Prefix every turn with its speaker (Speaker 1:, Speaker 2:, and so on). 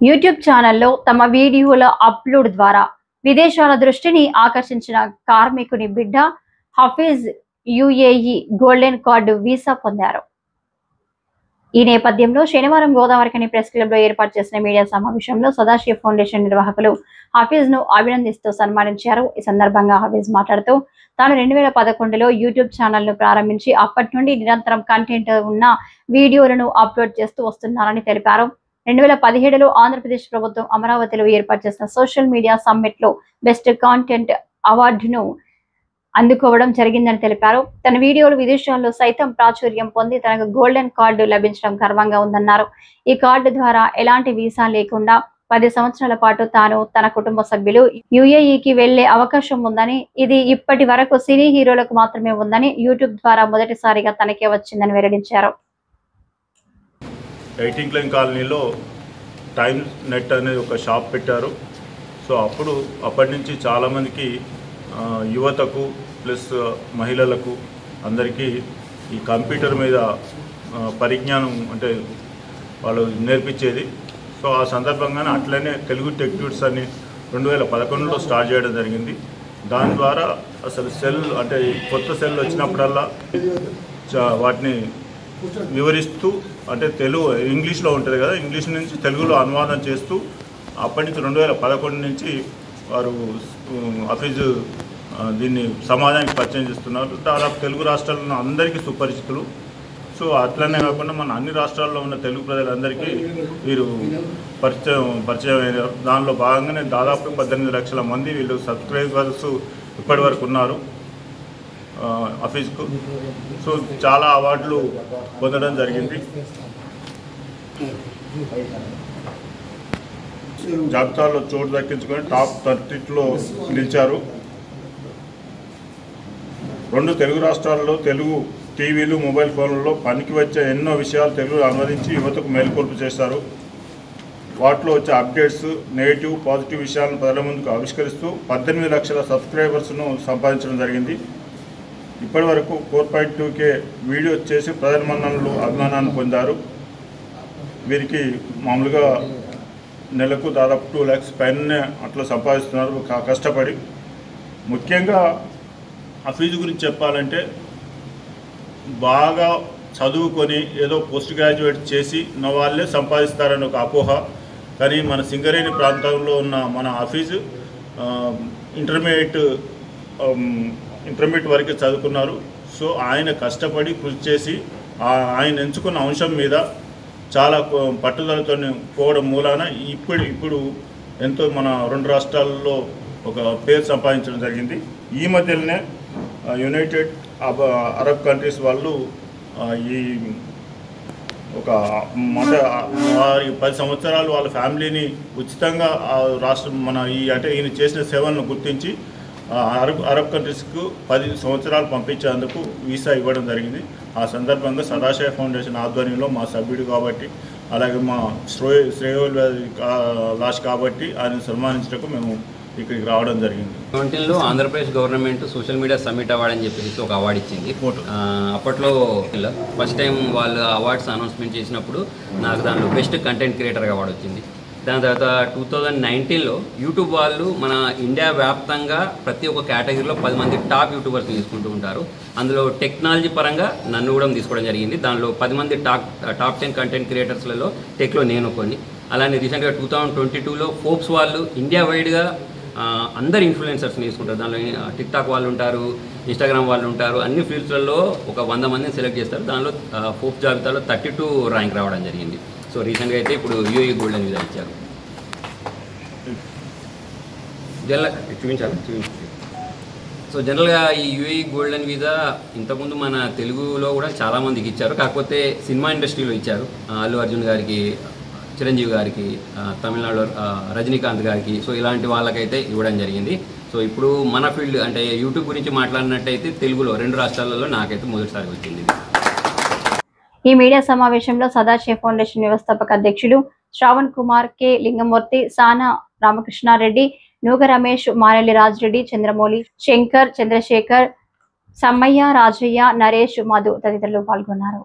Speaker 1: YouTube ఛానల్లో తమ వీడియోల అప్లోడ్ ద్వారా విదేశాల దృష్టిని ఆకర్షించిన కార్మికుని బిడ్డ Hafeez UAE golden card visa పొందారు. ఈ నేపథ్యంలో శనివారం గోదావరిఖని ప్రెస్ క్లబ్ లో ఏర్పాటు చేసిన మీడియా సమావేశంలో సదాశివ ఫౌండేషన్ నిర్వాహకులు హఫీజ్ ను అభినందిస్తూ సన్మానించారు. ఈ సందర్భంగా హఫీజ్ మాట్లాడుతూ తాను 2011లో యూట్యూబ్ ఛానల్ ను ప్రారంభించి అప్పటి నుండి నిరంతరం కంటెంట్ ఉన్న వీడియోలను అప్లోడ్ చేస్తూ వస్తున్నారని తెలిపారు. 2017లో ఆంధ్రప్రదేశ్ ప్రభుత్వం అమరావతిలో ఏర్పాటు చేసిన సోషల్ మీడియా సమ్మిట్ లో బెస్ట్ కాంటెంట్ అవార్డును అందుకోవడం జరిగిందని తెలిపారు. తన వీడియోలు విదేశాల్లో సైతం ప్రాచుర్యం పొంది తనకు గోల్డెన్ కార్డు లభించడం గర్వంగా ఉందన్నారు. ఈ కార్డు ద్వారా ఎలాంటి వీసా లేకుండా 10 సంవత్సరాల పాటు తాను తన కుటుంబ సభ్యులు యుఏఈకి వెళ్లే అవకాశం ఉందని, ఇది ఇప్పటి వరకు సినీ హీరోలకు మాత్రమే ఉందని, యూట్యూబ్ ద్వారా మొదటిసారిగా తనకే వచ్చిందని వెల్లడించారు.
Speaker 2: 18 లైన్ కాలనీలో టైమ్ నెట్ అనేది ఒక షాప్ పెట్టారు. సో అప్పటి నుంచి చాలామందికి యువతకు ప్లస్ మహిళలకు అందరికీ ఈ కంప్యూటర్ మీద పరిజ్ఞానం అంటే వాళ్ళు నేర్పించేది. సో ఆ సందర్భంగానే అట్లనే తెలుగు టెక్ ట్యూట్స్ అని 2011లో స్టార్ట్ చేయడం జరిగింది. దాని ద్వారా అసలు సెల్ అంటే కొత్త సెల్ వచ్చినప్పుడల్లా వాటిని వివరిస్తూ అంటే తెలుగు ఇంగ్లీష్లో ఉంటుంది కదా, ఇంగ్లీష్ నుంచి తెలుగులో అనువాదం చేస్తూ అప్పటి నుంచి 2011 నుంచి వారు హఫీజ్ దీన్ని సమాజానికి పరిచయం చేస్తున్నారు. దాదాపు తెలుగు రాష్ట్రాల్లో అందరికీ సుపరిచితులు. సో అట్లనే కాకుండా మన అన్ని రాష్ట్రాల్లో ఉన్న తెలుగు ప్రజలందరికీ వీరు పరిచయం అయినారు. దానిలో భాగంగానే దాదాపు 18 లక్షల మంది వీళ్ళు సబ్స్క్రైబర్స్ ఇప్పటి వరకు ఉన్నారు హఫీజ్కు. సో చాలా అవార్డులు పొందడం జరిగింది. జాబితాలో చోటు దక్కించుకొని టాప్ 30లో నిలిచారు. 2 తెలుగు రాష్ట్రాల్లో తెలుగు టీవీలు మొబైల్ ఫోన్లలో పనికి వచ్చే ఎన్నో విషయాలు తెలుగులో అనువదించి యువతకు మేల్కొల్పు చేస్తారు. వాటిలో వచ్చే అప్డేట్స్, నెగిటివ్, పాజిటివ్ విషయాలను ప్రజల ముందుకు ఆవిష్కరిస్తూ 18 లక్షల సబ్స్క్రైబర్స్ను సంపాదించడం జరిగింది. ఇప్పటి వరకు 4.2K వీడియో చేసి ప్రజల మన్ననలు అభిమానాన్ని పొందారు. వీరికి మామూలుగా నెలకు దాదాపు 2 lakhs పైన అట్లా సంపాదిస్తున్నారు కష్టపడి. ముఖ్యంగా హఫీజ్ గురించి చెప్పాలంటే బాగా చదువుకొని ఏదో పోస్ట్ గ్రాడ్యుయేట్ చేసి ఉన్న వాళ్ళే సంపాదిస్తారని ఒక అపోహ. కానీ మన సింగరేణి ప్రాంతంలో ఉన్న మన హఫీజ్ ఇంటర్మీడియట్ వరకే చదువుకున్నారు. సో ఆయన కష్టపడి కృషి చేసి ఆయన ఎంచుకున్న అంశం మీద చాలా పట్టుదలతో పోవడం మూలాన ఇప్పుడు ఎంతో మన 2 రాష్ట్రాల్లో ఒక పేరు సంపాదించడం జరిగింది. ఈ మధ్యలోనే యునైటెడ్ అరబ్ కంట్రీస్ వాళ్ళు ఈ ఒక 10 సంవత్సరాలు వాళ్ళ ఫ్యామిలీని ఉచితంగా రాష్ట్రం మన అంటే ఈయన చేసిన సేవలను గుర్తించి అరబ్ కంట్రీస్కు 10 సంవత్సరాలు పంపించేందుకు వీసా ఇవ్వడం జరిగింది. ఆ సందర్భంగా సదాశివ ఫౌండేషన్ ఆధ్వర్యంలో మా సభ్యుడు కాబట్టి, అలాగే మా లాస్ట్ కాబట్టి ఆయన సన్మానించడానికి మేము ఇక్కడికి రావడం జరిగింది.
Speaker 3: 2020లో Andhra Pradesh government social media summit award అని చెప్పేసి ఒక అవార్డు ఇచ్చింది. అప్పట్లో ఫస్ట్ టైం వాళ్ళు అవార్డ్స్ అనౌన్స్మెంట్ చేసినప్పుడు నాకు దాంట్లో బెస్ట్ కంటెంట్ క్రియేటర్ అవార్డు వచ్చింది. దాని తర్వాత 2019లో యూట్యూబ్ వాళ్ళు మన ఇండియా వ్యాప్తంగా ప్రతి ఒక్క కేటగిరీలో 10 మంది టాప్ యూట్యూబర్స్ తీసుకుంటూ ఉంటారు. అందులో టెక్నాలజీ పరంగా నన్ను కూడా తీసుకోవడం జరిగింది. దానిలో 10 మంది టాప్ 10 కంటెంట్ క్రియేటర్స్లలో టెక్లో నేను కొన్ని. అలానే రీసెంట్గా 2022లో ఫోర్బ్స్ వాళ్ళు ఇండియా వైడ్గా అందరు ఇన్ఫ్లుయెన్సర్స్ని తీసుకుంటారు. దానిలో టిక్టాక్ వాళ్ళు ఉంటారు, ఇన్స్టాగ్రామ్ వాళ్ళు ఉంటారు. అన్ని ఫీల్డ్స్లలో ఒక 100 మందిని సెలెక్ట్ చేస్తారు. దానిలో ఫోర్బ్స్ జాబితాలో 32 ర్యాంక్ రావడం జరిగింది. సో రీసెంట్గా అయితే ఇప్పుడు యూఏఈ గోల్డెన్ వీసా ఇచ్చారు. చూపించాలి. సో జనరల్గా ఈ యూఏఈ గోల్డెన్ వీసా ఇంతకుముందు మన తెలుగులో కూడా చాలామందికి ఇచ్చారు. కాకపోతే సినిమా ఇండస్ట్రీలో ఇచ్చారు. అల్లు అర్జున్ గారికి, చిరంజీవి గారికి, తమిళనాడులో రజనీకాంత్ గారికి, సో ఇలాంటి వాళ్ళకైతే ఇవ్వడం జరిగింది. సో ఇప్పుడు మన ఫీల్డ్ అంటే యూట్యూబ్ గురించి మాట్లాడినట్టయితే తెలుగులో 2 రాష్ట్రాలలో నాకైతే మొదటిసారి వచ్చింది.
Speaker 1: ఈ మీడియా సమావేశంలో సదాశివ ఫౌండేషన్ వ్యవస్థాపక అధ్యక్షులు శ్రావణ్ కుమార్, కె లింగమూర్తి, సానా రామకృష్ణారెడ్డి, నూగ రమేష్, మారెల్లి రాజరెడ్డి, చంద్రమౌళి, శంకర్, చంద్రశేఖర్, సమ్మయ్య, రాజయ్య, నరేష్, మధు తదితరులు పాల్గొన్నారు.